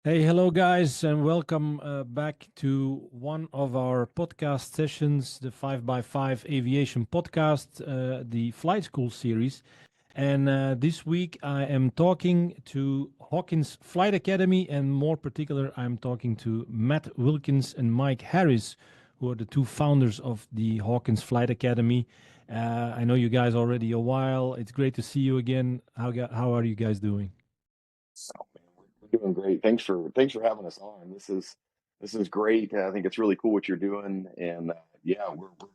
Hey, hello, guys, and welcome back to one of our podcast sessions, the 5x5 Aviation Podcast, the Flight School series. And this week I am talking to Hawkins Flight Academy, and more particular, I'm talking to Matt Wilkins and Mike Harris, who are the two founders of the Hawkins Flight Academy. I know you guys already a while. It's great to see you again. How are you guys doing? Oh man, we're doing great. Thanks for having us on. This is great. I think it's really cool what you're doing, and yeah, we're very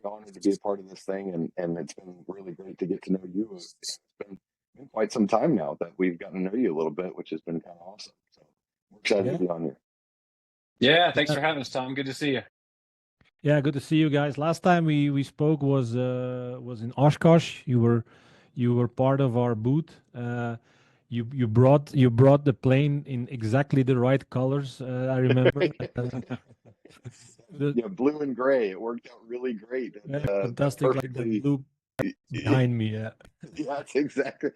honored to be a part of this thing, and it's been really great to get to know you. It's been quite some time now that we've gotten to know you a little bit, which has been kind of awesome. So we're excited to Yeah. be on here. Yeah, thanks for having us, Tom. Good to see you. Yeah, good to see you guys. Last time we spoke was in Oshkosh. You were part of our booth. You brought the plane in exactly the right colors. I remember. The, Yeah, blue and gray. It worked out really great. yeah, That fantastic, like the perfectly. blue behind me. Yeah, Yeah, that's exactly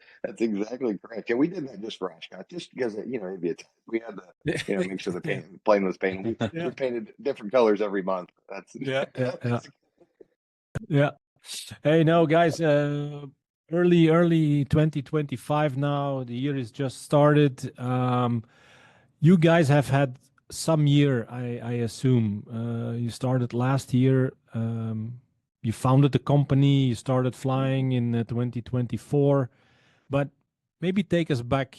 correct. And we did that just for Oshkosh, just because it'd be a we had to make sure the yeah, plane was painted. We yeah, painted different colors every month. That's yeah, yeah, yeah. Yeah. Hey, no, guys. Early 2025 now. The year is just started. You guys have had some year, I assume. You started last year. You founded the company. You started flying in 2024. But maybe take us back.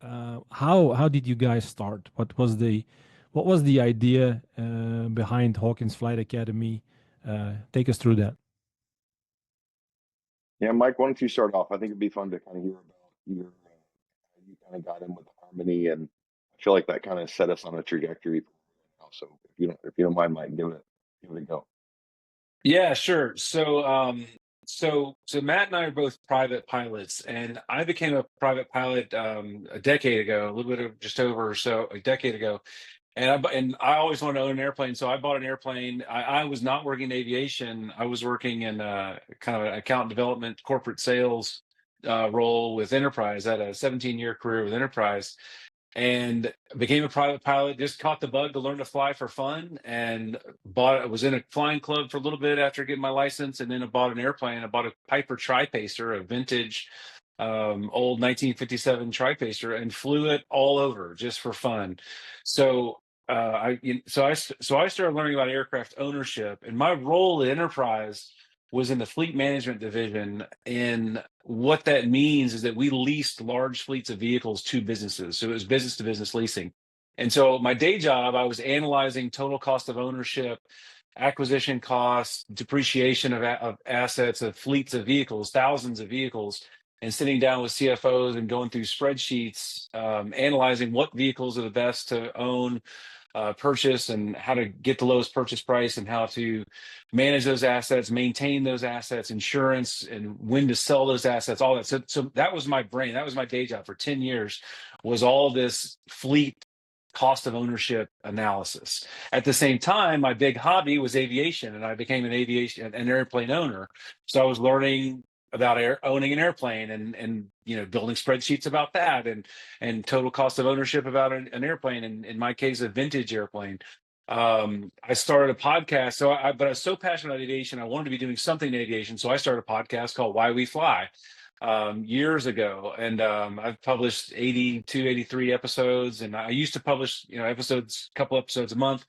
How did you guys start? What was the idea behind Hawkins Flight Academy? Take us through that. yeah, Mike. Why don't you start off? I think it'd be fun to kind of hear about how you kind of got in with Harmony, and I feel like that kind of set us on a trajectory. So if you don't mind, Mike, give it a go. Yeah, sure. So Matt and I are both private pilots, and I became a private pilot a decade ago, a little bit of just over or so a decade ago. And I always wanted to own an airplane, so I bought an airplane. I was not working in aviation. I was working in kind of an account development, corporate sales role with Enterprise. I had a 17-year career with Enterprise, and became a private pilot. Just caught the bug to learn to fly for fun, and I was in a flying club for a little bit after getting my license, and then I bought an airplane. I bought a Piper Tripacer, a vintage old 1957 Tripacer, and flew it all over just for fun. So I started learning about aircraft ownership, and my role at Enterprise was in the fleet management division. And what that means is that we leased large fleets of vehicles to businesses. So it was business to business leasing. And so my day job, I was analyzing total cost of ownership, acquisition costs, depreciation of assets, of fleets of vehicles, thousands of vehicles, and sitting down with CFOs and going through spreadsheets, analyzing what vehicles are the best to own, purchase, and how to get the lowest purchase price, and how to manage those assets, maintain those assets, insurance, and when to sell those assets, all that. So that was my brain. That was my day job for 10 years, was all this fleet cost of ownership analysis. At the same time, my big hobby was aviation, and I became an airplane owner. So I was learning about owning an airplane, and building spreadsheets about that, and total cost of ownership about an airplane, and in my case a vintage airplane. I started a podcast. But I was so passionate about aviation, I wanted to be doing something in aviation, so I started a podcast called Why We Fly years ago. And I've published 82, 83 episodes, and I used to publish couple episodes a month.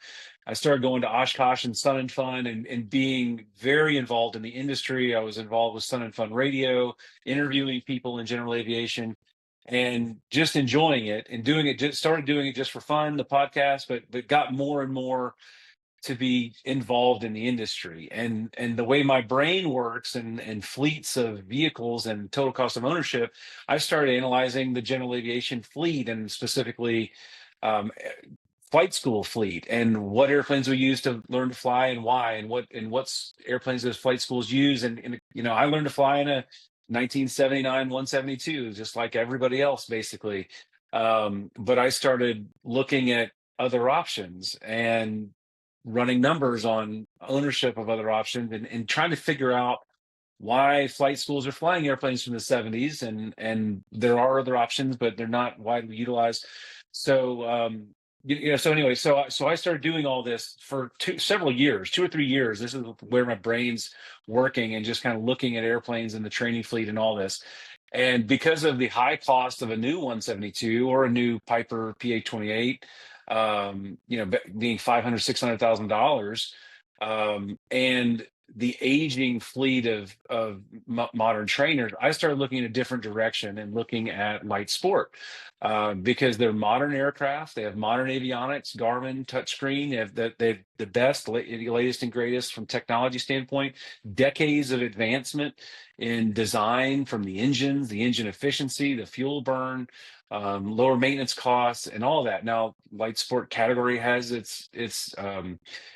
I started going to Oshkosh and Sun and Fun, and being very involved in the industry. I was involved with Sun and Fun Radio, interviewing people in general aviation, and just enjoying it and doing it. Just started doing it just for fun, the podcast, but got more and more to be involved in the industry. And the way my brain works, and fleets of vehicles and total cost of ownership, I started analyzing the general aviation fleet, and specifically um, flight school fleet, and what airplanes we use to learn to fly, and why, and what's airplanes those flight schools use. And I learned to fly in a 1979 172, just like everybody else, basically. But I started looking at other options and running numbers on ownership of other options, and trying to figure out why flight schools are flying airplanes from the 70s, and there are other options, but they're not widely utilized. So anyway, so I started doing all this for several years, 2 or 3 years. This is where my brain's working and just kind of looking at airplanes and the training fleet and all this. And because of the high cost of a new 172 or a new Piper PA-28, being $500,000-$600,000, and the aging fleet of modern trainers, I started looking in a different direction and looking at light sport, because they're modern aircraft. They have modern avionics, Garmin touchscreen. They have the best, latest and greatest from technology standpoint. Decades of advancement in design, from the engines, the engine efficiency, the fuel burn, lower maintenance costs, and all that. Now, light sport category has its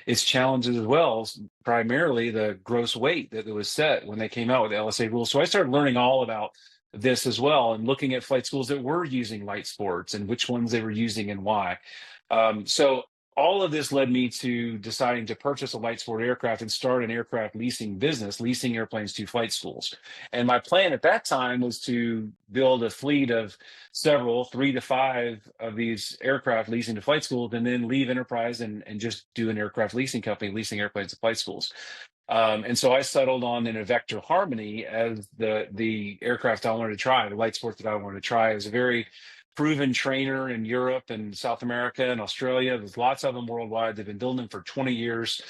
challenges as well. Primarily the gross weight that was set when they came out with the LSA rules. So I started learning all about this as well, and looking at flight schools that were using light sports and which ones they were using and why. So all of this led me to deciding to purchase a light sport aircraft and start an aircraft leasing business, leasing airplanes to flight schools. And my plan at that time was to build a fleet of several, 3 to 5 of these aircraft leasing to flight schools, and then leave enterprise and just do an aircraft leasing company, leasing airplanes to flight schools. And so I settled on an Vector Harmony as the aircraft I wanted to try, the light sport that I wanted to try. It was a very proven trainer in Europe and South America and Australia. There's lots of them worldwide. They've been building them for 20 years.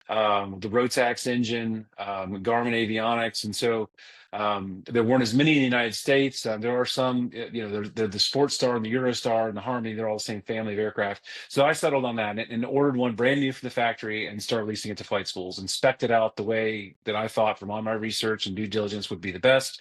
The Rotax engine, Garmin avionics. And so there weren't as many in the United States. There are some, the Sports Star and the Eurostar and the Harmony, they're all the same family of aircraft. So I settled on that and ordered one brand new from the factory and started leasing it to flight schools, and spec'd it out the way that I thought from all my research and due diligence would be the best,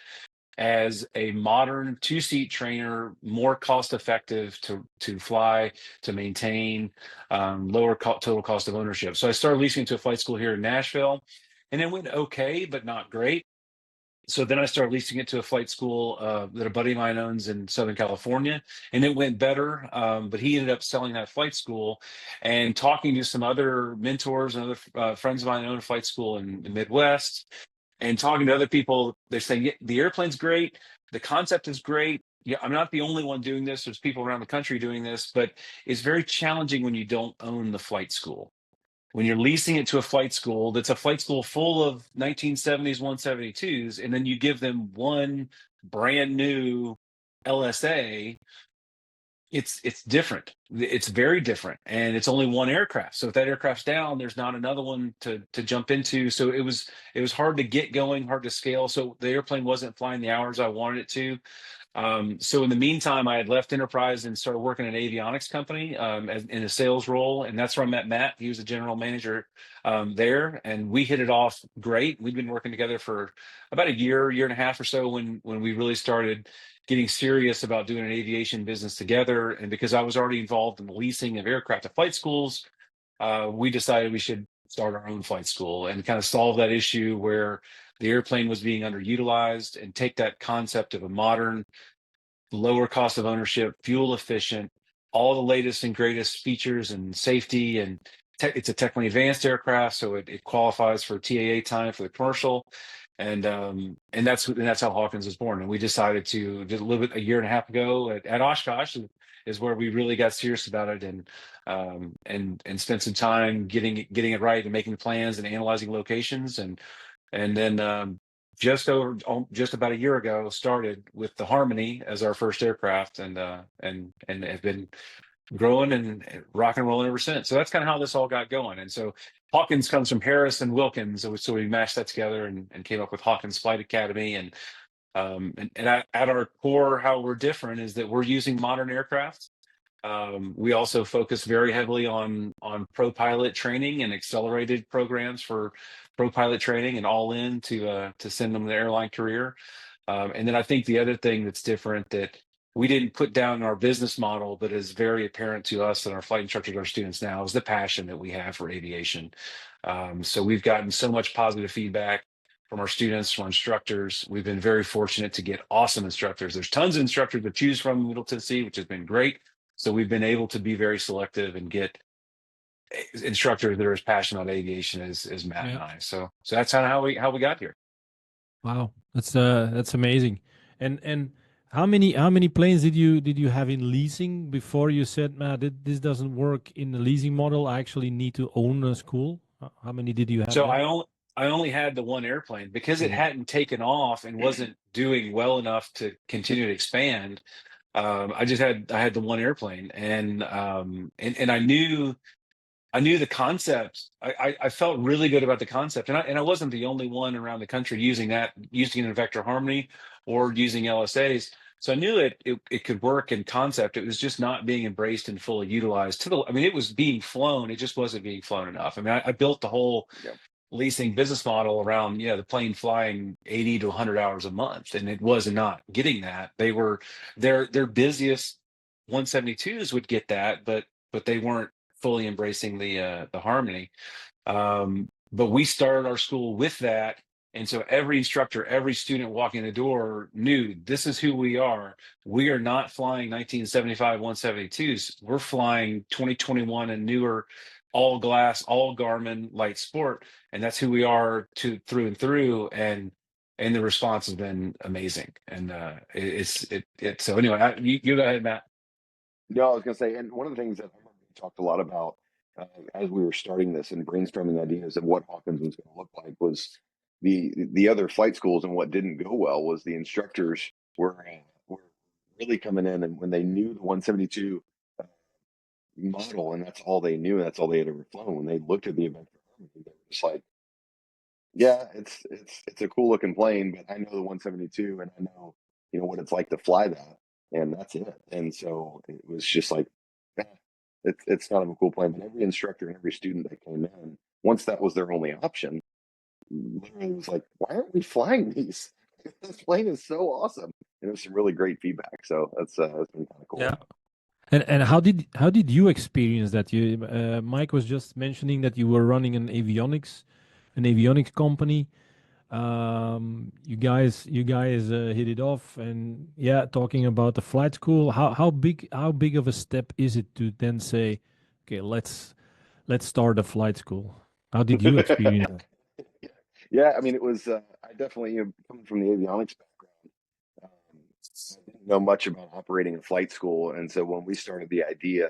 as a modern 2-seat trainer, more cost effective to fly, to maintain, lower total cost of ownership. So I started leasing to a flight school here in Nashville, and it went okay, but not great. So then I started leasing it to a flight school that a buddy of mine owns in Southern California, and it went better. But he ended up selling that flight school, and talking to some other mentors and other friends of mine who own a flight school in the Midwest, and talking to other people. They're saying, yeah, the airplane's great, the concept is great. Yeah, I'm not the only one doing this. There's people around the country doing this, but it's very challenging when you don't own the flight school. When you're leasing it to a flight school that's a flight school full of 1970s 172s, and then you give them one brand new LSA, it's different. It's very different, and it's only one aircraft. So if that aircraft's down, there's not another one to jump into. So it was hard to get going, hard to scale. So the airplane wasn't flying the hours I wanted it to. So in the meantime, I had left enterprise and started working at an avionics company, in a sales role, and that's where I met Matt. He was the general manager there, and we hit it off great. We'd been working together for about a year and a half or so when we really started getting serious about doing an aviation business together. And because I was already involved in the leasing of aircraft to flight schools, we decided we should start our own flight school and kind of solve that issue where the airplane was being underutilized, and take that concept of a modern, lower cost of ownership, fuel efficient, all the latest and greatest features and safety, and it's a technically advanced aircraft, so it qualifies for TAA time for the commercial. And that's how Hawkins was born. And we decided to just a little bit a year and a half ago at Oshkosh is where we really got serious about it, and spent some time getting it right and making plans and analyzing locations, and then just about a year ago started with the Harmony as our first aircraft, and have been growing and rock and rolling ever since. So that's kind of how this all got going. And so Hawkins comes from Harris and Wilkins, so we mashed that together and came up with Hawkins Flight Academy. And at our core, how we're different is that we're using modern aircraft. We also focus very heavily on pro pilot training and accelerated programs for pro pilot training, and all in to send them the airline career. And then I think the other thing that's different that we didn't put down in our business model, but is very apparent to us and our flight instructors, our students now, is the passion that we have for aviation. So we've gotten so much positive feedback from our students, from our instructors. We've been very fortunate to get awesome instructors. There's tons of instructors to choose from in Middle Tennessee, which has been great. So we've been able to be very selective and get instructors that are as passionate about aviation as Matt and I. So that's how we got here. Wow, that's amazing. And How many planes did you have in leasing before you said, man, this doesn't work in the leasing model? I actually need to own a school. How many did you have So then? I only had the one airplane because it Mhm. hadn't taken off and wasn't doing well enough to continue to expand. I had the one airplane, and I knew the concept. I felt really good about the concept, and I wasn't the only one around the country using it in vector harmony or using LSAs. So I knew it could work in concept. It was just not being embraced and fully utilized to the. I mean, it was being flown. It just wasn't being flown enough. I mean, I built the whole Yep. leasing business model around the plane flying 80 to 100 hours a month, and it was not getting that. They were their busiest 172s would get that, but they weren't fully embracing the harmony. But we started our school with that, and so every instructor, every student walking in the door knew this is who we are. We are not flying 1975 172s. We're flying 2021 and newer, all glass, all Garmin light sport, and that's who we are to through and through. And the response has been amazing. And so anyway, you go ahead, Matt. No, I was going to say, and one of the things that I remember we talked a lot about as we were starting this and brainstorming ideas of what Hawkins was going to look like was the other flight schools, and what didn't go well was the instructors were really coming in, and when they knew the 172 uh, model, and that's all they knew, and that's all they had ever flown. When they looked at the event, they were just like, yeah, it's a cool looking plane, but I know the 172, and I know what it's like to fly that, and that's it. And so it was just like, eh, it's not a cool plane. But every instructor and every student that came in, once that was their only option, literally was like, why aren't we flying these? This plane is so awesome, and it was some really great feedback. So that's been kind of cool. Yeah. And how did you experience that? Mike was just mentioning that you were running an avionics company. You guys hit it off, and yeah, talking about the flight school. How big of a step is it to then say, okay, let's start a flight school? How did you experience that? Yeah, I mean, it was. I definitely, coming from the avionics background, I didn't know much about operating a flight school, and so when we started the idea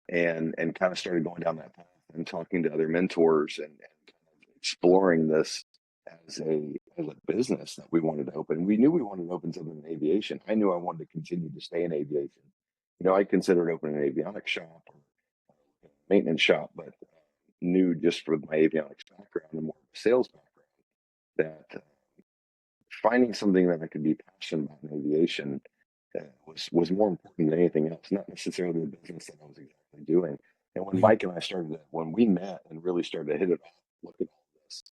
and kind of started going down that path and talking to other mentors and kind of exploring this as a business that we wanted to open, we knew we wanted to open something in aviation. I knew I wanted to continue to stay in aviation. I considered opening an avionics shop or maintenance shop, but knew just from my avionics background and more of a sales background that finding something that I could be passionate about in aviation was more important than anything else, not necessarily the business that I was exactly doing. And when Mhm. Mike and I when we met and really started to hit it off, look at all this,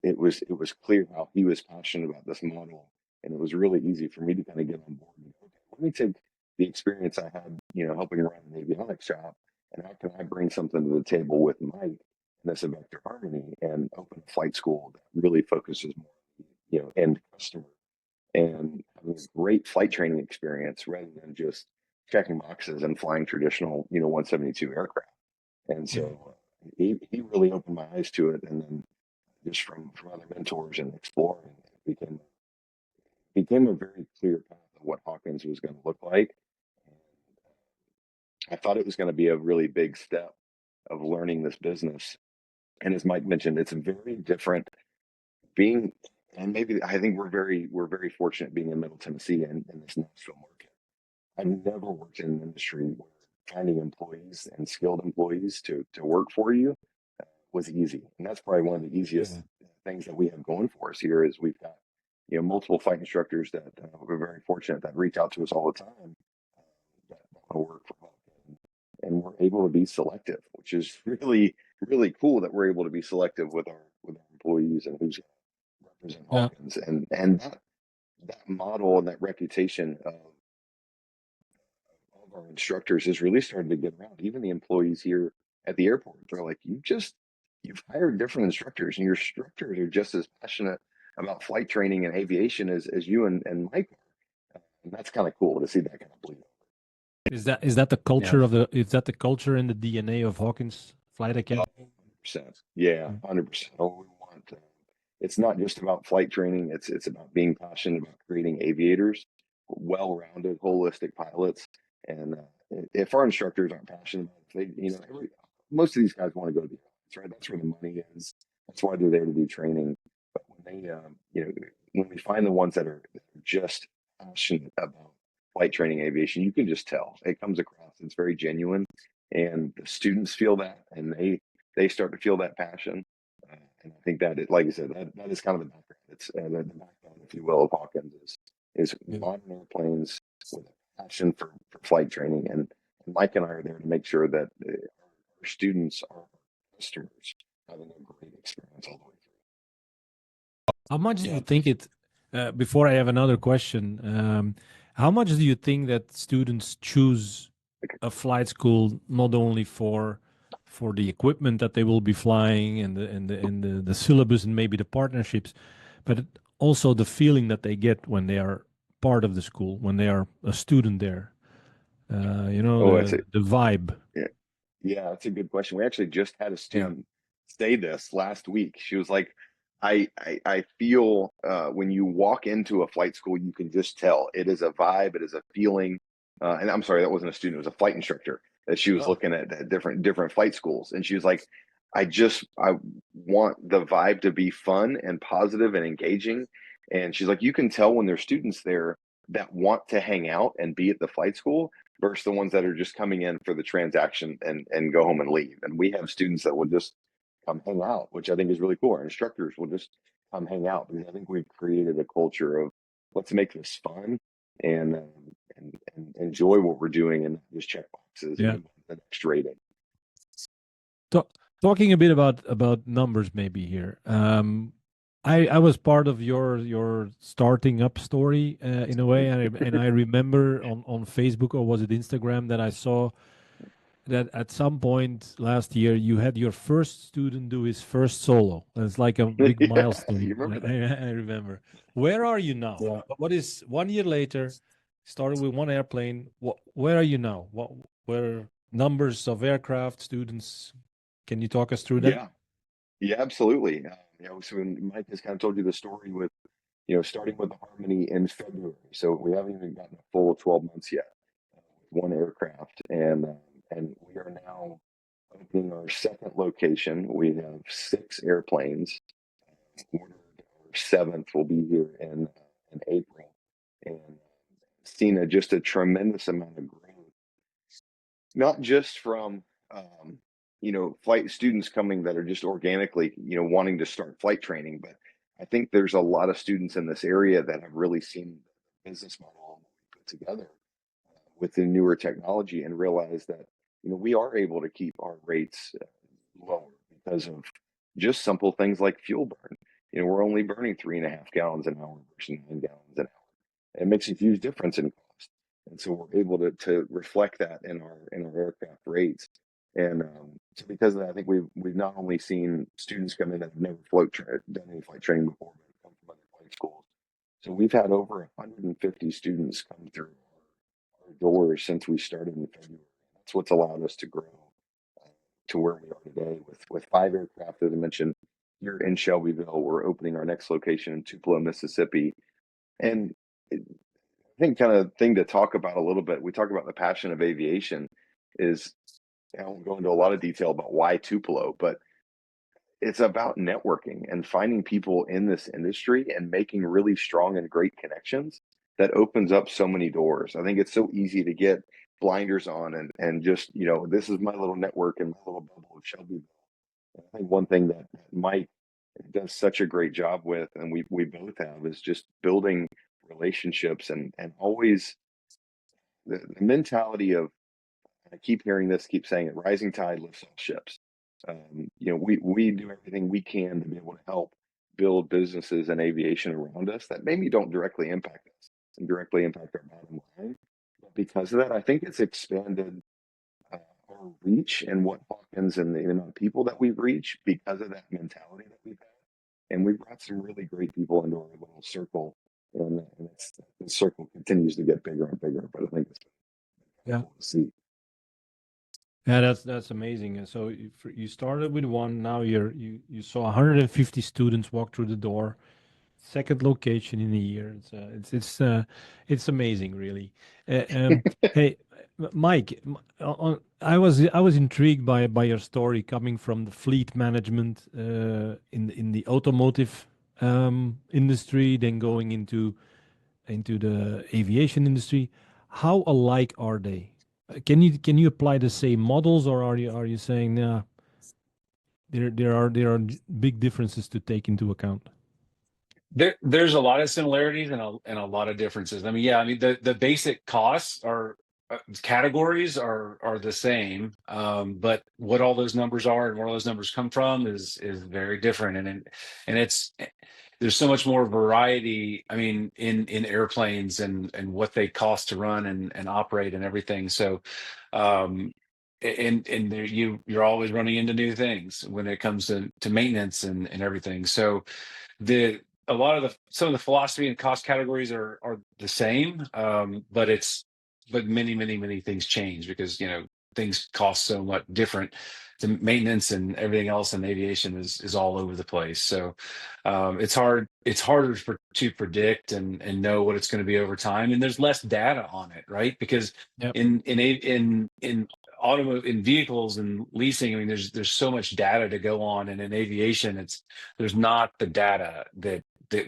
it was clear how he was passionate about this model, and it was really easy for me to kind of get on board. And, okay, let me take the experience I had, helping run an avionics shop, and how can I bring something to the table with Mike and this Vector Harmony and open a flight school that really focuses more on end customer and having a great flight training experience rather than just checking boxes and flying traditional 172 aircraft. And Yeah. so he really opened my eyes to it, and then just from other mentors and exploring, it became a very clear path of what Hawkins was going to look like. And I thought it was going to be a really big step of learning this business. And as Mike mentioned, it's very different being, and maybe I think we're very fortunate being in Middle Tennessee and this Nashville market. I've never worked in an industry where finding employees and skilled employees to work for you was easy, and that's probably one of the easiest Yeah. things that we have going for us here. Is we've got multiple flight instructors that we're very fortunate that reach out to us all the time that want to work for Hawkins, and we're able to be selective, which is really really cool that we're able to be selective with our employees and who's going to represent Yeah. Hawkins, and that model and that reputation of all of our instructors has really started to get around. Even the employees here at the airport, they're like, you've hired different instructors, and your instructors are just as passionate about flight training and aviation as you and Mike are. And that's kind of cool to see that kind of bleed. Is that the Yeah. culture and the DNA of Hawkins Flight Oh, Academy? 100%. Yeah, Mm. 100%. Oh, we want. It's not just about flight training. It's about being passionate about creating aviators well-rounded, holistic pilots. And if our instructors aren't passionate about it, most of these guys want to go to the airlines, right? That's where the money is. That's why they're there to do training. But when they, when we find the ones that are just passionate about flight training aviation, you can just tell it comes across. It's very genuine, and the students feel that, and they start to feel that passion. And I think that, like I said, that is kind of the background. It's the background, if you will, of Hawkins is modern airplanes with a passion for flight training. And Mike and I are there to make sure that our students, our customers, having a great experience all the way through. How much do you think it, before I have another question, how much do you think that students choose a flight school not only for the equipment that they will be flying and the syllabus and maybe the partnerships, but also the feeling that they get when they are part of the school, when they are a student there? The vibe. Yeah, that's a good question. We actually just had a student say this last week. She was like, I feel when you walk into a flight school, you can just tell it is a vibe, it is a feeling. And I'm sorry, that wasn't a student; it was a flight instructor that she was looking at different flight schools, and she was like, I want the vibe to be fun and positive and engaging. And she's like, you can tell when there's students there that want to hang out and be at the flight school versus the ones that are just coming in for the transaction and go home and leave. And we have students that will just come hang out, which I think is really cool. Our instructors will just come hang out because I think we've created a culture of let's make this fun and enjoy what we're doing and just check boxes and the next rating. Talking a bit about numbers maybe here. I was part of your starting up story in a way, and I remember on Facebook, or was it Instagram, that I saw that at some point last year you had your first student do his first solo. It's like a big milestone. You remember that? I remember. Where are you now? Yeah. What is 1 year later? Started with one airplane. Where are you now? Where numbers of aircraft, students? Can you talk us through that? Yeah, absolutely. So when Mike has kind of told you the story with, starting with the Harmony in February. So we haven't even gotten a full 12 months yet with one aircraft. And we are now opening our second location. We have 6 airplanes. Ordered our 7th will be here in April. And seen just a tremendous amount of growth, not just from flight students coming that are just organically wanting to start flight training, but I think there's a lot of students in this area that have really seen the business model we put together with the newer technology and realize that we are able to keep our rates lower because of just simple things like fuel burn. We're only burning 3.5 gallons an hour versus 9 gallons an hour. It makes a huge difference in cost, and so we're able to reflect that in our aircraft rates. And so because of that, I think we've not only seen students come in that have never done any flight training before, but come from other flight schools. So we've had over 150 students come through our doors since we started in February. That's what's allowed us to grow to where we are today with 5 aircraft, as I mentioned, here in Shelbyville. We're opening our next location in Tupelo, Mississippi. And I think kind of thing to talk about a little bit, we talk about the passion of aviation is, I won't go into a lot of detail about why Tupelo, but it's about networking and finding people in this industry and making really strong and great connections that opens up so many doors. I think it's so easy to get blinders on and just, this is my little network and my little bubble of Shelbyville. And I think one thing that Mike does such a great job with, and we both have, is just building relationships and always the mentality of, I keep hearing this, keep saying it, rising tide lifts all ships. We do everything we can to be able to help build businesses and aviation around us that maybe don't directly impact us and directly impact our bottom line. But because of that, I think it's expanded our reach and what Hawkins and the amount of people that we've reached because of that mentality that we've had. And we've brought some really great people into our little circle, and the circle continues to get bigger and bigger. But I think it's cool to see. Yeah, that's amazing. And so you started with one. Now you saw 150 students walk through the door. second location in a year. It's amazing, really. Hey, Mike, I was intrigued by your story coming from the fleet management in the automotive industry, then going into the aviation industry. How alike are they? Can you apply the same models, or are you saying, nah, there are big differences to take into account? There's a lot of similarities and a lot of differences. I mean, yeah, I mean the basic costs are categories are the same, but what all those numbers are and where all those numbers come from is very different, and it's there's so much more variety. I mean, in airplanes and what they cost to run and operate and everything. So, um, and there you're always running into new things when it comes to maintenance and everything. So the a lot of some of the philosophy and cost categories are the same, but many things change because things cost so much different. The maintenance and everything else in aviation is all over the place. So it's harder to predict and know what it's going to be over time, and there's less data on it, right? Because Yep. in automotive, in vehicles and leasing, I mean, there's so much data to go on, and in aviation, there's not the data that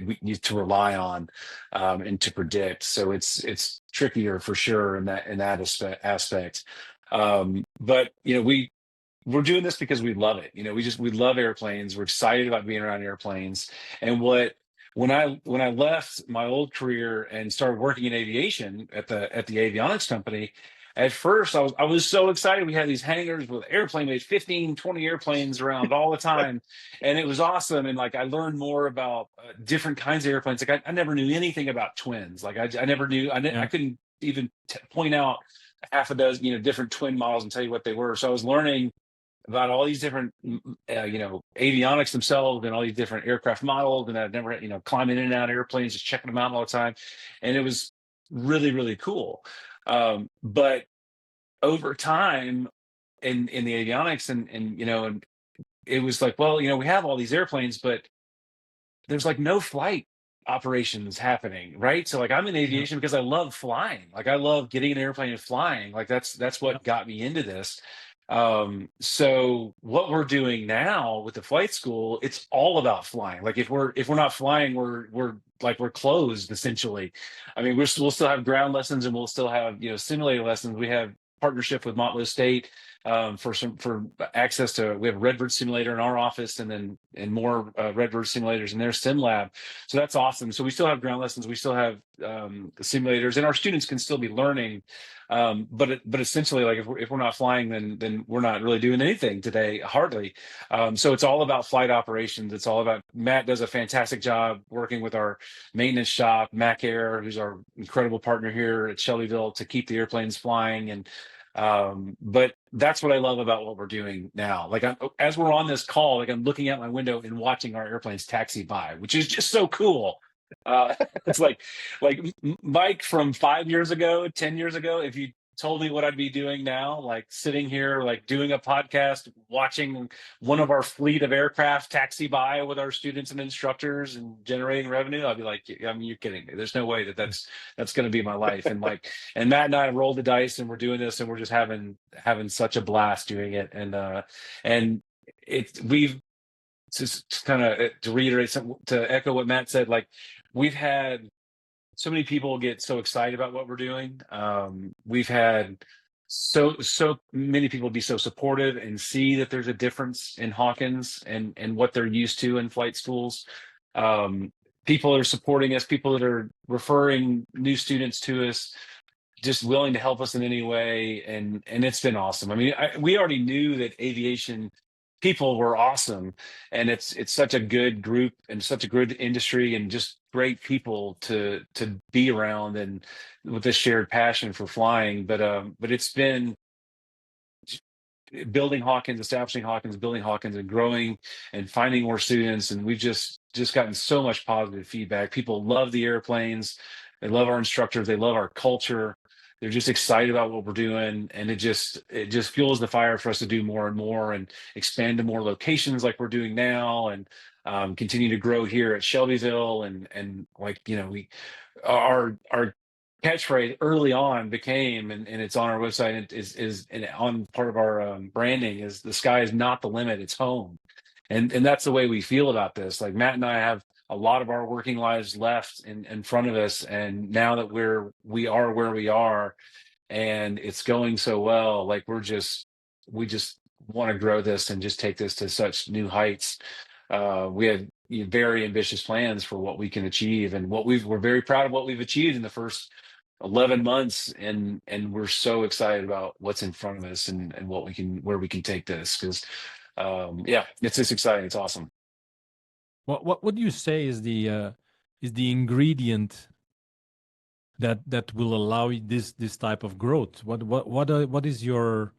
we need to rely on and to predict. So it's trickier for sure in that aspect. But we're doing this because we love it. We love airplanes. We're excited about being around airplanes. And when I left my old career and started working in aviation at the avionics company, at first I was so excited. We had these hangars with airplane, we had 15, 20 airplanes around all the time. And it was awesome. And like I learned more about different kinds of airplanes. Like I never knew anything about twins. Like I never knew, I Yeah. couldn't even point out half a dozen, different twin models and tell you what they were. So I was learning about all these different, avionics themselves and all these different aircraft models. And I've never, climbing in and out of airplanes, just checking them out all the time. And it was really, really cool. But over time in the avionics and it was like, well, we have all these airplanes, but there's like no flight operations happening, right? So like I'm in Yeah. aviation because I love flying. Like I love getting in an airplane and flying. Like that's Yeah. what got me into this. So what we're doing now with the flight school, it's all about flying. Like if we're not flying, we're closed essentially. I mean, we'll still have ground lessons and we'll still have simulator lessons. We have partnership with Montlo State for access to. We have a Redbird simulator in our office, and then more Redbird simulators in their sim lab. So that's awesome. So we still have ground lessons, we still have simulators, and our students can still be learning. But essentially, like if we're not flying, then we're not really doing anything today, hardly. So it's all about flight operations. It's all about. Matt does a fantastic job working with our maintenance shop, Mac Air, who's our incredible partner here at Shelbyville, to keep the airplanes flying. And but that's what I love about what we're doing now. Like as we're on this call, like I'm looking out my window and watching our airplanes taxi by, which is just so cool. It's like Mike from 5 years ago, 10 years ago, if you told me what I'd be doing now, like sitting here, like doing a podcast, watching one of our fleet of aircraft taxi by with our students and instructors and generating revenue, I'd be like, I mean, you're kidding me. There's no way that's going to be my life. And Matt and I rolled the dice and we're doing this and we're just having such a blast doing it. And we've just kind of to reiterate to echo what Matt said, like we've had so many people get so excited about what we're doing. We've had so many people be so supportive and see that there's a difference in Hawkins and what they're used to in flight schools. People are supporting us, people that are referring new students to us, just willing to help us in any way, and it's been awesome. I mean, we already knew that aviation people were awesome, and it's such a good group and such a good industry and just great people to be around, and with this shared passion for flying. But it's been building Hawkins, establishing Hawkins, building Hawkins, and growing and finding more students. And we've just gotten so much positive feedback. People love the airplanes, they love our instructors, they love our culture. they're just excited about what we're doing, and it just fuels the fire for us to do more and more and expand to more locations like we're doing now, and continue to grow here at Shelbyville, and like, we our catchphrase early on became, and it's on our website, and is and on part of our branding, is the sky is not the limit, it's home. And that's the way we feel about this. Like, Matt and I have a lot of our working lives left in front of us, and now that we are where we are, and it's going so well, like we just want to grow this and just take this to such new heights. We have very ambitious plans for what we can achieve, and we're very proud of what we've achieved in the first 11 months, and we're so excited about what's in front of us, and where we can take this, because yeah, it's just exciting. It's awesome. What would you say is the ingredient that will allow this type of growth? What is your,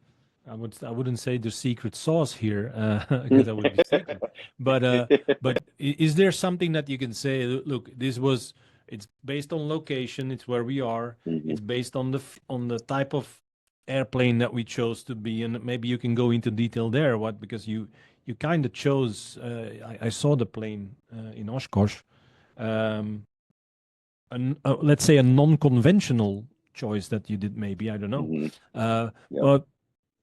I wouldn't say the secret sauce here, because that would be secret. But is there something that you can say, look, it's based on location, it's where we are, it's based on the type of airplane that we chose to be, and maybe you can go into detail there, because you kind of chose, I saw the plane in Oshkosh, let's say a non-conventional choice that you did, maybe, I don't know. But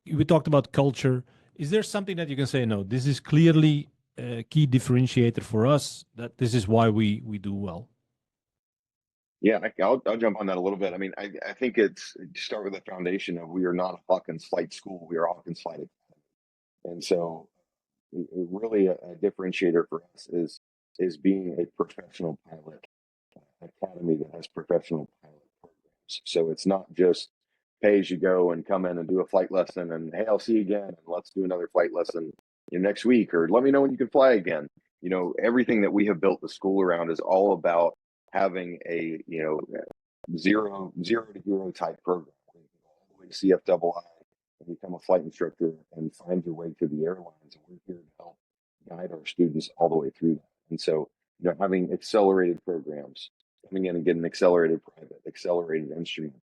we talked about culture. Is there something that you can say, no, this is clearly a key differentiator for us, that this is why we do well? Yeah, I'll jump on that a little bit. I mean, I think it's start with the foundation of, we are not a Hawkins Flight School, we are Hawkins Flight Academy. And so really a differentiator for us is being a professional pilot academy that has professional pilot programs. So it's not just pay as you go and come in and do a flight lesson, and hey, I'll see you again, and let's do another flight lesson next week, or let me know when you can fly again. Everything that we have built the school around is all about having a zero to hero type program, all the way to CFII, and become a flight instructor and find your way to the airlines. And we're here to help guide our students all the way through that. And so, having accelerated programs, coming in and getting accelerated private, accelerated instrument,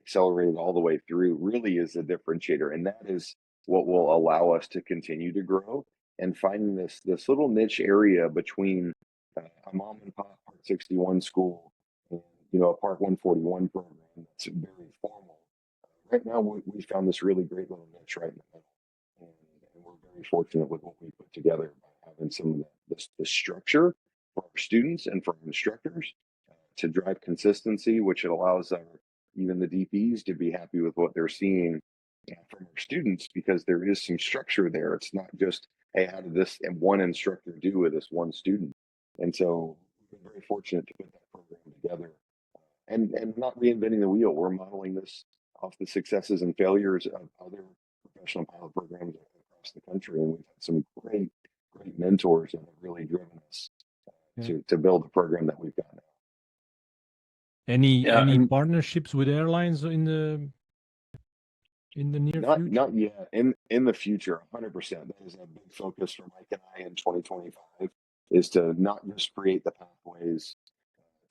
accelerated all the way through, really is a differentiator. And that is what will allow us to continue to grow, and finding this little niche area between a mom and pop Part 61 school and a Part 141 program that's very formal. Right now, we found this really great little niche right in the middle, and we're very fortunate with what we put together by having some of the structure for our students and for our instructors to drive consistency, which it allows even the DPs to be happy with what they're seeing from our students, because there is some structure there. It's not just, hey, how did this and one instructor do with this one student? And so we've been very fortunate to put that program together, and not reinventing the wheel. We're modeling this off the successes and failures of other professional pilot programs across the country. And we've had some great mentors that have really driven us to build the program that we've got now. Any partnerships with airlines in the near future? Not yet. In the future, 100%. That is a big focus for Mike and I in 2025, is to not just create the pathways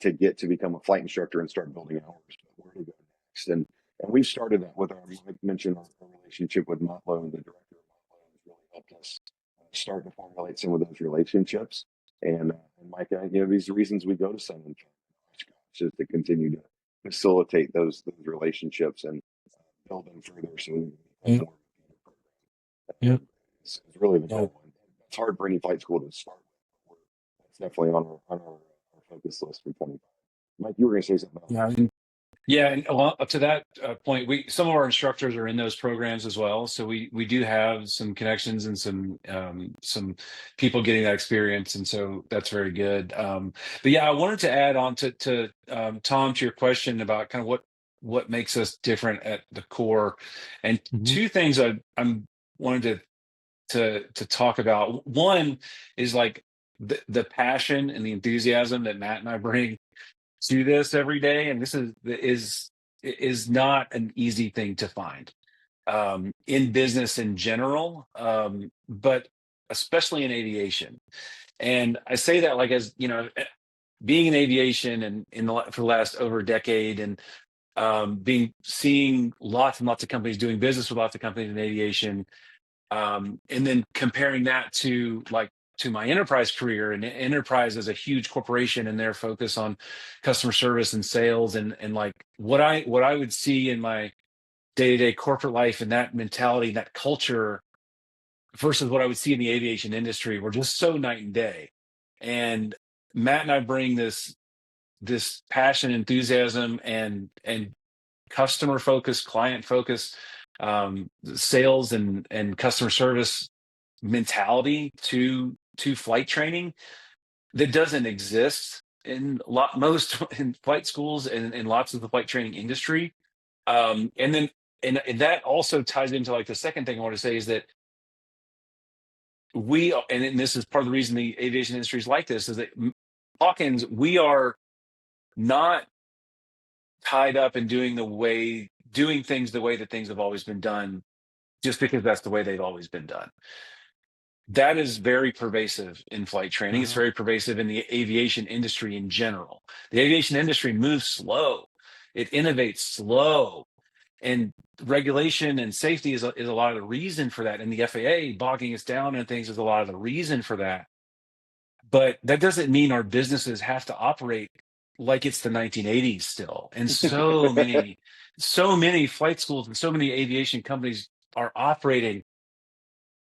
to get to become a flight instructor and start building hours, but where to go next. And we've started that with Mike mentioned our relationship with Motlow, and the director of Motlow has really helped us start to formulate some of those relationships. And Mike and I, these are reasons we go to Sun and just to continue to facilitate those relationships and build them further. So it's really the goal. It's hard for any flight school to start with. That's definitely on our focus list for 25. Mike, you were going to say something else. Yeah, and up to that point, some of our instructors are in those programs as well. So we do have some connections and some people getting that experience, and so that's very good. But yeah, I wanted to add on to Tom, to your question about kind of what makes us different at the core, and two things I'm wanted to talk about. One is like the passion and the enthusiasm that Matt and I bring to this every day, and this is not an easy thing to find in business in general, but especially in aviation. And I say that, like, as being in aviation and for the last over a decade, and seeing lots and lots of companies doing business with lots of companies in aviation, and then comparing that to my enterprise career. And enterprise is a huge corporation, and their focus on customer service and sales, and like what I would see in my day-to-day corporate life, and that mentality, that culture, versus what I would see in the aviation industry, were just so night and day. And Matt and I bring this passion, enthusiasm, and customer focus, client focus, sales and customer service mentality to flight training that doesn't exist in most in flight schools and in lots of the flight training industry. And then and that also ties into like the second thing I want to say is that and this is part of the reason the aviation industry is like this, is that Hawkins, we are not tied up in doing things the way that things have always been done, just because that's the way they've always been done. That is very pervasive in flight training. It's very pervasive in the aviation industry in general. The aviation industry moves slow. It innovates slow. And regulation and safety is a lot of the reason for that. And the FAA bogging us down and things is a lot of the reason for that. But that doesn't mean our businesses have to operate like it's the 1980s still. And so many flight schools and so many aviation companies are operating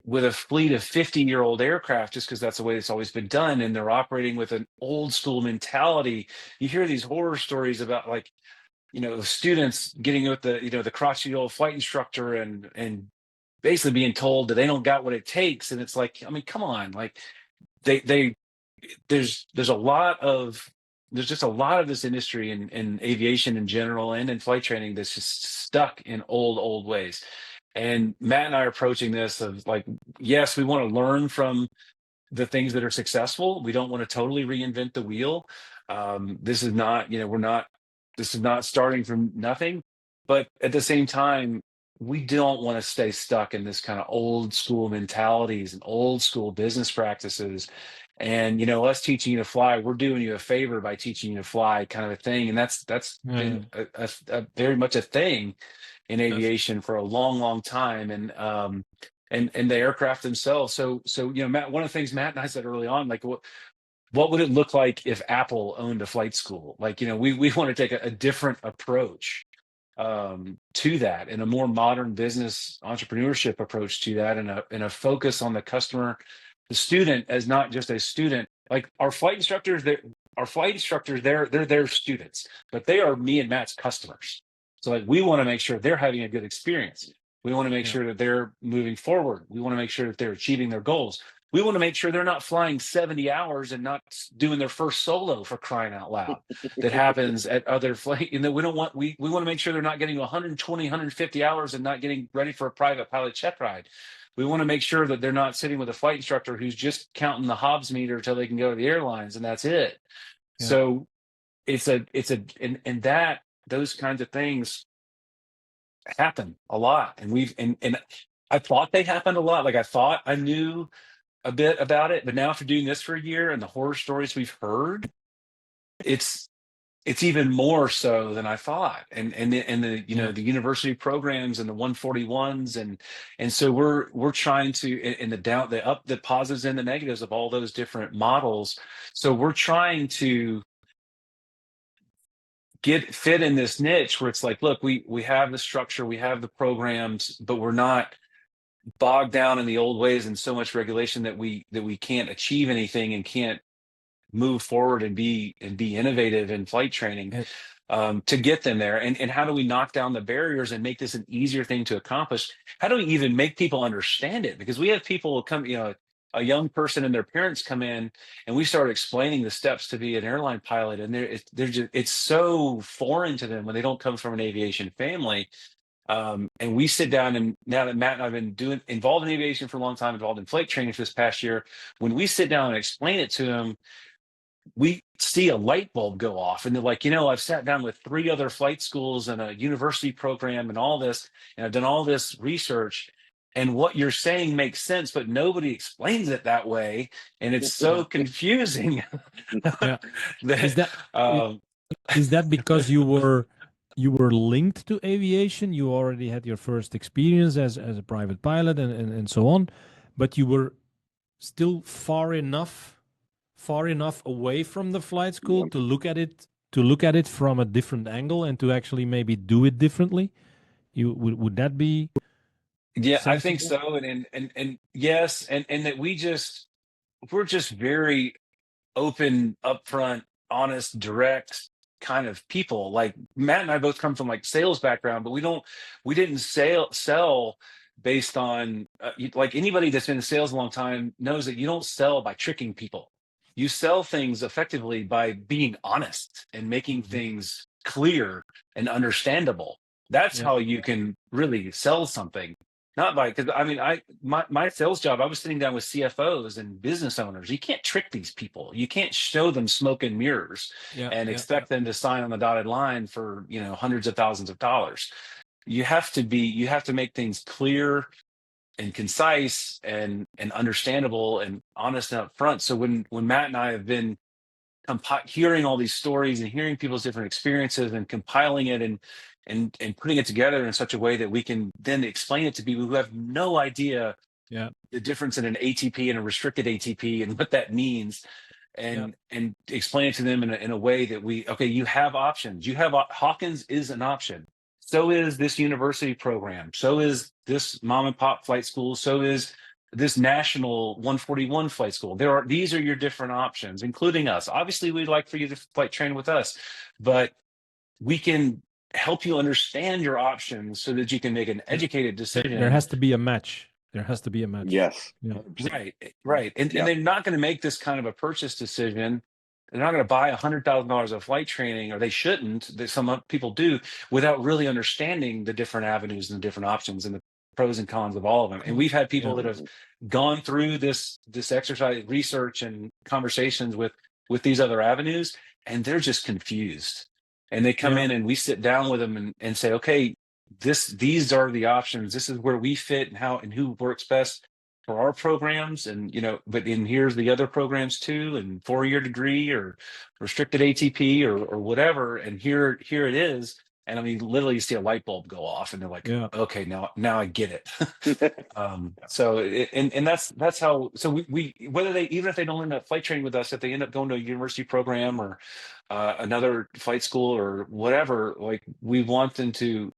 with a fleet of 50-year-old aircraft just because that's the way it's always been done. And they're operating with an old school mentality. You hear these horror stories about like, students getting with the crotchety old flight instructor and basically being told that they don't got what it takes. And it's like, I mean, come on, like there's just a lot of this industry in aviation in general and in flight training that's just stuck in old ways. And Matt and I are approaching this of like, yes, we want to learn from the things that are successful. We don't want to totally reinvent the wheel. This is not, this is not starting from nothing. But at the same time, we don't want to stay stuck in this kind of old school mentalities and old school business practices. And us teaching you to fly, we're doing you a favor by teaching you to fly, kind of a thing. And that's been a very much a thing in aviation for a long time. And the aircraft themselves. So Matt, one of the things Matt and I said early on, like what would it look like if Apple owned a flight school? Like, we want to take a different approach to that, and a more modern business entrepreneurship approach to that, and a focus on the customer, the student as not just a student. Like our flight instructors, they're their students, but they are me and Matt's customers. So like we want to make sure they're having a good experience. We want to make sure that they're moving forward. We want to make sure that they're achieving their goals. We want to make sure they're not flying 70 hours and not doing their first solo, for crying out loud. That happens at other flight. And we want to make sure they're not getting 120, 150 hours and not getting ready for a private pilot check ride. We want to make sure that they're not sitting with a flight instructor who's just counting the Hobbs meter until they can go to the airlines, and that's it. Yeah. So those kinds of things happen a lot. And I thought they happened a lot. Like I thought I knew a bit about it, but now after doing this for a year and the horror stories we've heard, it's even more so than I thought. And the the university programs and the 141s and so we're trying to, in the positives and the negatives of all those different models. So we're trying to fit in this niche where it's like, look, we have the structure, we have the programs, but we're not bogged down in the old ways and so much regulation that we can't achieve anything and can't move forward and be innovative in flight training to get them there. And how do we knock down the barriers and make this an easier thing to accomplish? How do we even make people understand it? Because we have people come, a young person and their parents come in and we start explaining the steps to be an airline pilot, and it's so foreign to them when they don't come from an aviation family. And we sit down, and now that Matt and I've been involved in aviation for a long time, involved in flight training for this past year, when we sit down and explain it to them, we see a light bulb go off, and they're like, I've sat down with 3 other flight schools and a university program and all this, and I've done all this research, and what you're saying makes sense, but nobody explains it that way, and it's so confusing. Is that because you were you were linked to aviation. You already had your first experience as a private pilot and so on, but you were still far enough away from the flight school Yep. to look at it from a different angle and to actually maybe do it differently. You would that be Yeah, I think sensible? so. And yes, and that we're just very open, upfront, honest, direct kind of people. Like Matt and I both come from like sales background, but we didn't sell based on like anybody that's been in sales a long time knows that you don't sell by tricking people. You sell things effectively by being honest and making Mhm. things clear and understandable. That's Yeah. how you can really sell something. Not by, because I mean, my sales job, I was sitting down with CFOs and business owners. You can't trick these people. You can't show them smoke and mirrors Yeah. and Yeah. Yeah. expect them to sign on the dotted line for, hundreds of thousands of dollars. You have to make things clear and concise and understandable and honest and upfront. So when Matt and I have been hearing all these stories and hearing people's different experiences and compiling it and putting it together in such a way that we can then explain it to people who have no idea Yeah. the difference in an ATP and a restricted ATP and what that means, Yeah. and explain it to them in a way that okay, you have options. You have Hawkins is an option. So is this university program. So is this mom and pop flight school. So is this national 141 flight school. These are your different options, including us. Obviously, we'd like for you to flight train with us, but we can help you understand your options so that you can make an educated There decision. has to be a match. There has to be a match. Yes. Yeah. 100%. Right. And Yep. they're not going to make this kind of a purchase decision. They're not going to buy $100,000 of flight training, or they shouldn't. Some people do, without really understanding the different avenues and the different options and the pros and cons of all of them. And we've had people Yeah. that have gone through this exercise, research, and conversations with these other avenues, and they're just confused. And they come Yeah. in, and we sit down with them and say, okay, these are the options. This is where we fit and how and who works best for our programs. And but in here's the other programs too, and 4-year degree or restricted ATP or whatever, and here it is. And I mean, literally you see a light bulb go off and they're like, Yeah. okay, now I get it. So and that's how. So we whether they, even if they don't end up flight training with us, if they end up going to a university program or another flight school or whatever, like we want them to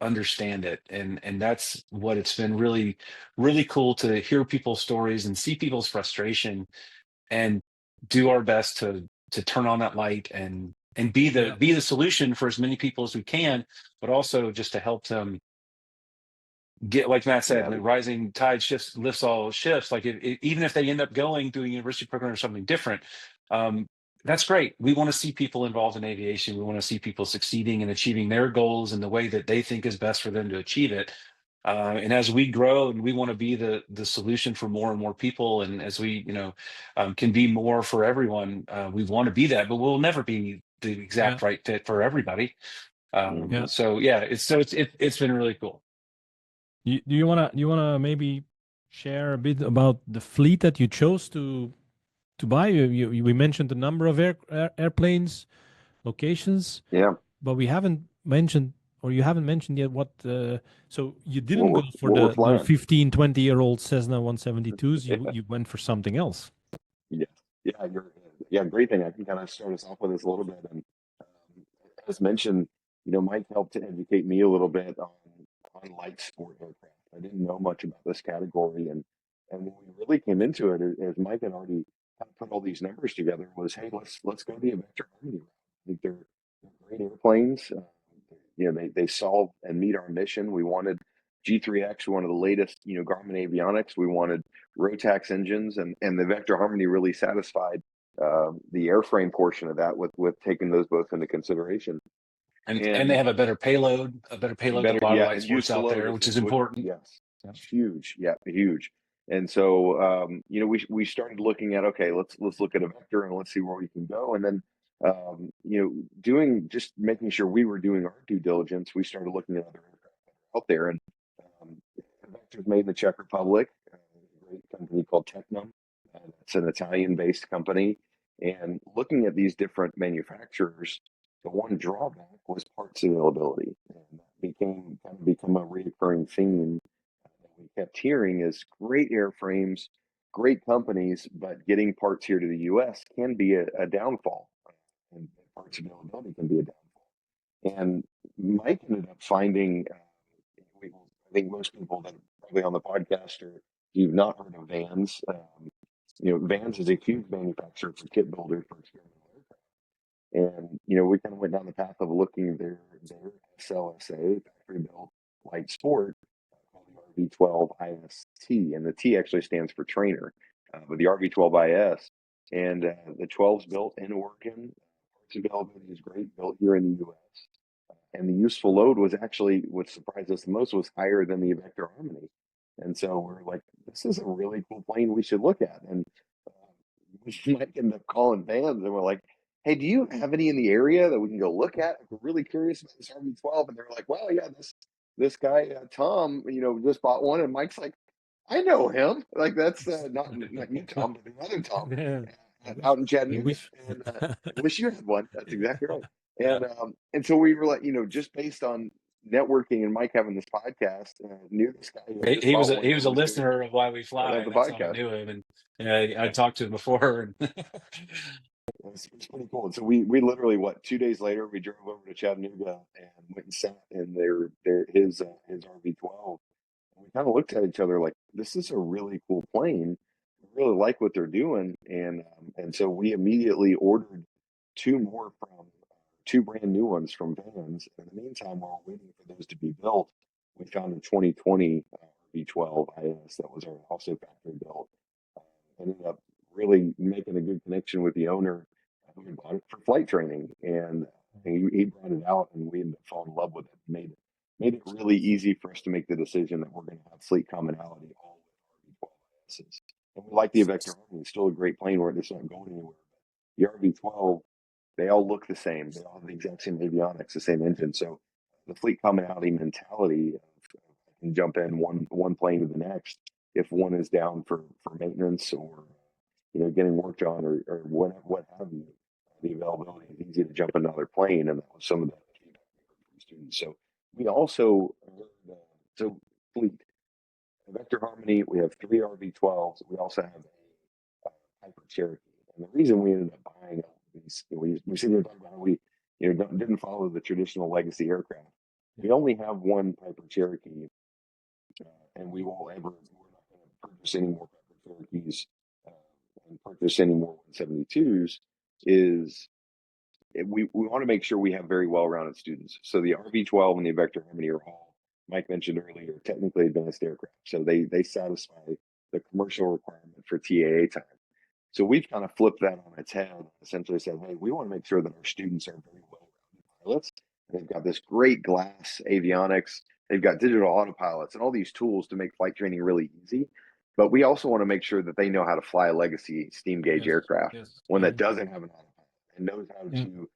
understand it. And that's what it's been really cool to hear people's stories and see people's frustration, and do our best to turn on that light and be Yeah. the solution for as many people as we can, but also just to help them get, like Matt said, Yeah. the rising tide lifts all ships. Like even if they end up going to a university program or something different, um, that's great. We want to see people involved in aviation. We want to see people succeeding and achieving their goals in the way that they think is best for them to achieve it. And as we grow, and we want to be the solution for more and more people, and as we can be more for everyone, we want to be that. But we'll never be the Yeah. exact right fit for everybody. Yeah. So yeah, it's been really cool. Do you wanna maybe share a bit about the fleet that you chose to buy? We mentioned the number of airplanes, locations, Yeah. but we haven't mentioned, or you haven't mentioned yet what. So you didn't go for What we're the flying. 15, 20-year-old Cessna 172s. You went for something else. Yeah. Great thing. I can kind of start us off with this a little bit. And as mentioned, Mike helped to educate me a little bit on light sport aircraft. I didn't know much about this category, and when we really came into it, as Mike had already kind of put all these numbers together, was, hey, let's go the Vector Harmony route. I think they're great airplanes. They solve and meet our mission. We wanted G3X, we wanted the latest, Garmin avionics. We wanted Rotax engines, and the Vector Harmony really satisfied the airframe portion of that with taking those both into consideration. And they have a better payload than a lot of light And sports out there, which is important. Yes, Yeah. huge, huge. And so we started looking at, okay, let's look at a Vector and let's see where we can go. And then just making sure we were doing our due diligence, we started looking at other aircraft out there. And Vector's made in the Czech Republic, a great company called Technum. It's an Italian-based company. And looking at these different manufacturers, The one drawback was parts availability, and that become a reoccurring theme that we kept hearing is great airframes, great companies, but getting parts here to the U.S. can be a downfall, and parts availability can be a downfall. And Mike ended up finding, I think most people that are probably on the podcast or you've not heard of Vans. Vans is a huge manufacturer for kit builders for experimental aircraft. And, we kind of went down the path of looking their SLSA, factory built light sport, called the RV12 IST. And the T actually stands for trainer, but the RV12 IS. And the 12's built in Oregon. Parts availability is great, built here in the US. And the useful load was actually what surprised us the most was higher than the Vector Harmony. And so we're like, this is a really cool plane we should look at. And we might end up calling Vans and we're like, hey, do you have any in the area that we can go look at? We're really curious about this RV12. And they're like, well, yeah, this guy, Tom, just bought one. And Mike's like, I know him. Like that's not you, Tom, but the other Tom out in Chattanooga. And I wish you had one. That's exactly right. And so we were like, just based on networking and Mike having this podcast, knew this guy. He was a listener of Why We Fly. The That's podcast. how I knew him, and I talked to him before. It's pretty cool. And so we literally 2 days later we drove over to Chattanooga and went and sat in his RV12. And we kind of looked at each other like, this is a really cool plane. We really like what they're doing, and so we immediately ordered two brand new ones from Vans. In the meantime, while we're waiting for those to be built, we found a 2020 V12 IS that was also factory built. Ended up really making a good connection with the owner who bought it for flight training, and he brought it out, and we ended up falling in love with it. Made it really easy for us to make the decision that we're going to have fleet commonality all with RV12 ISs. And we like the Vector Harmony. It's still a great plane where it's not going anywhere. The RV12, they all look the same. They all have the exact same avionics, the same engine. So the fleet commonality mentality of can jump in one plane to the next if one is down for maintenance or getting worked on or what have you. The availability is easy to jump in another plane, and that was some of the feedback we heard from students. So we also heard, fleet. Vector Harmony, we have 3 RV12s. We also have a Piper Cherokee. And the reason we ended up buying these, we sit here talking about how we didn't follow the traditional legacy aircraft. We only have one Piper Cherokee, and we're not going to purchase any more Piper Cherokees and purchase any more 172s. We want to make sure we have very well-rounded students. So the RV12 and the Vector Harmony are all, Mike mentioned earlier, technically advanced aircraft. So they satisfy the commercial requirement for TAA time. So we've kind of flipped that on its head and essentially said, hey, we want to make sure that our students are very well-rounded pilots. They've got this great glass avionics. They've got digital autopilots and all these tools to make flight training really easy. But we also want to make sure that they know how to fly a legacy steam gauge aircraft, one that doesn't have an autopilot and knows how to,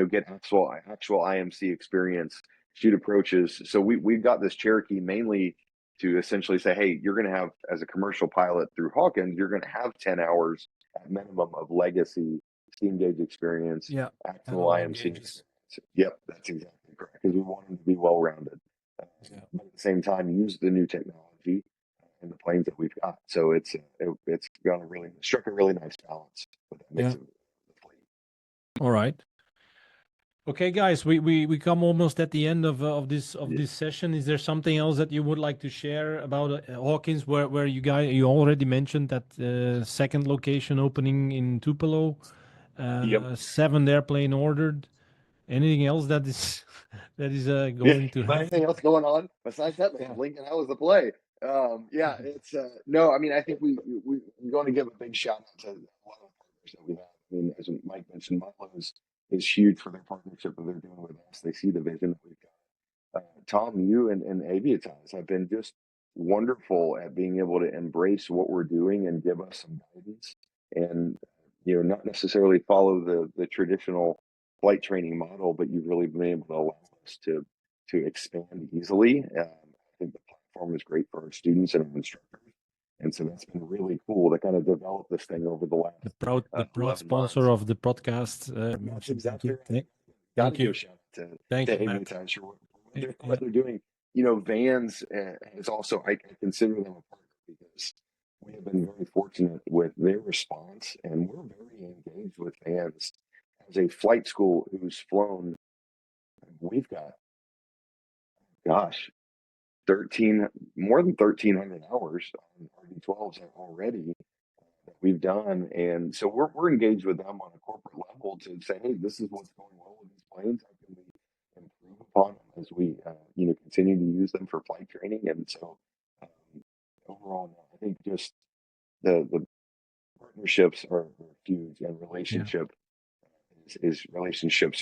get actual IMC experience, shoot approaches. So we've got this Cherokee mainly to essentially say, hey, you're going to have, as a commercial pilot through Hawkins, you're going to have 10 hours at minimum of legacy steam gauge experience, actual IMC. Yep, that's exactly correct, because we want them to be well-rounded. But at the same time, use the new technology and the planes that we've got. So it's struck a really nice balance with that mix of the fleet. All right. Okay, guys, we come almost at the end of this session. Is there something else that you would like to share about Hawkins, where you already mentioned that second location opening in Tupelo, 7th airplane ordered. Anything else that is going to happen? Anything else going on besides that? Lincoln, how was the play? It's no. I mean, I think we're going to give a big shout out to a lot of partners that we have. I mean, as Mike mentioned, Mutlow is huge for their partnership that they're doing with us. They see the vision that we've got. Tom, you and Aviatize have been just wonderful at being able to embrace what we're doing and give us some guidance, and not necessarily follow the traditional flight training model, but you've really been able to allow us to expand easily. I think the platform is great for our students and our instructors. And so that's been really cool to kind of develop this thing over the last the proud sponsor of the podcast. That's exactly right. Thank you. Give a shout out Thank to you, Matt. Avionics for what they're doing. You know, Vans is also, I consider them a partner because we have been very fortunate with their response, and we're very engaged with Vans as a flight school who's flown. We've got, gosh, more than 1,300 hours on RD-12s already that we've done, and so we're engaged with them on a corporate level to say, hey, this is what's going well with these planes. How can we improve upon them as we continue to use them for flight training? And so overall, I think just the partnerships are huge, and relationships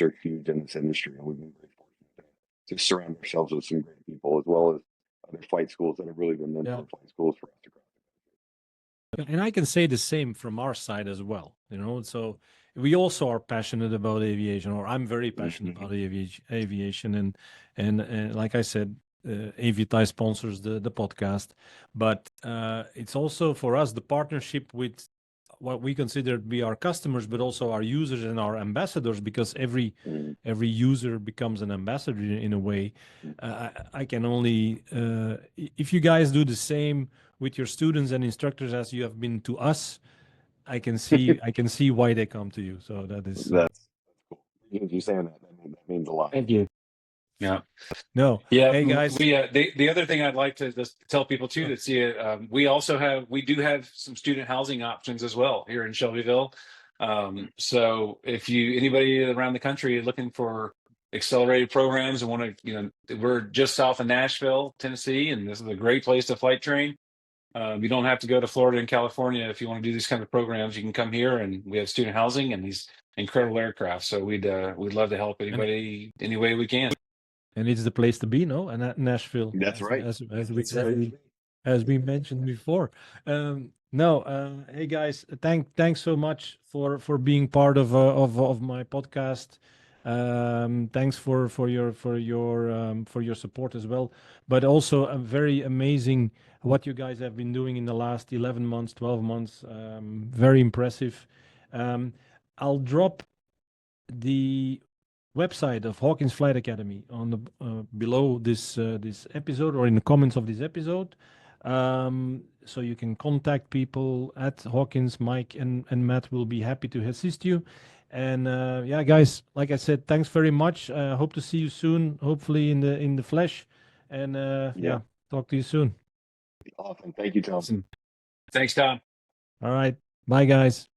are huge in this industry, and we've been very fortunate to surround ourselves with some great people, as well as other flight schools that have really been mentor flight schools for us across the country. And I can say the same from our side as well, so we also are passionate about aviation, or I'm very passionate about aviation, and like I said, Avitai sponsors the podcast, but it's also for us the partnership with what we consider to be our customers, but also our users and our ambassadors, because every user becomes an ambassador in a way. I can only, if you guys do the same with your students and instructors as you have been to us, I can see why they come to you. So that's cool. You saying that means a lot. Thank you. Yeah. No. Yeah. Hey guys. We the other thing I'd like to just tell people too that see it, we do have some student housing options as well here in Shelbyville. So if anybody around the country looking for accelerated programs and want to, we're just south of Nashville, Tennessee, and this is a great place to flight train. You don't have to go to Florida and California if you want to do these kind of programs. You can come here, and we have student housing and these incredible aircraft. So we'd love to help anybody any way we can. And it's the place to be, no? And Nashville. That's right. As we mentioned before. Hey guys, thanks so much for being part of my podcast. Thanks for your support as well, but also a very amazing what you guys have been doing in the last 11 months, 12 months. Very impressive. I'll drop the website of Hawkins Flight Academy on the below this episode, or in the comments of this episode, so you can contact people at Hawkins. Mike and Matt will be happy to assist you. And yeah, guys, like I said, thanks very much. Hope to see you soon, hopefully in the flesh. And yeah, talk to you soon. Awesome. Thank you, Tom. Thanks, Tom. All right. Bye, guys.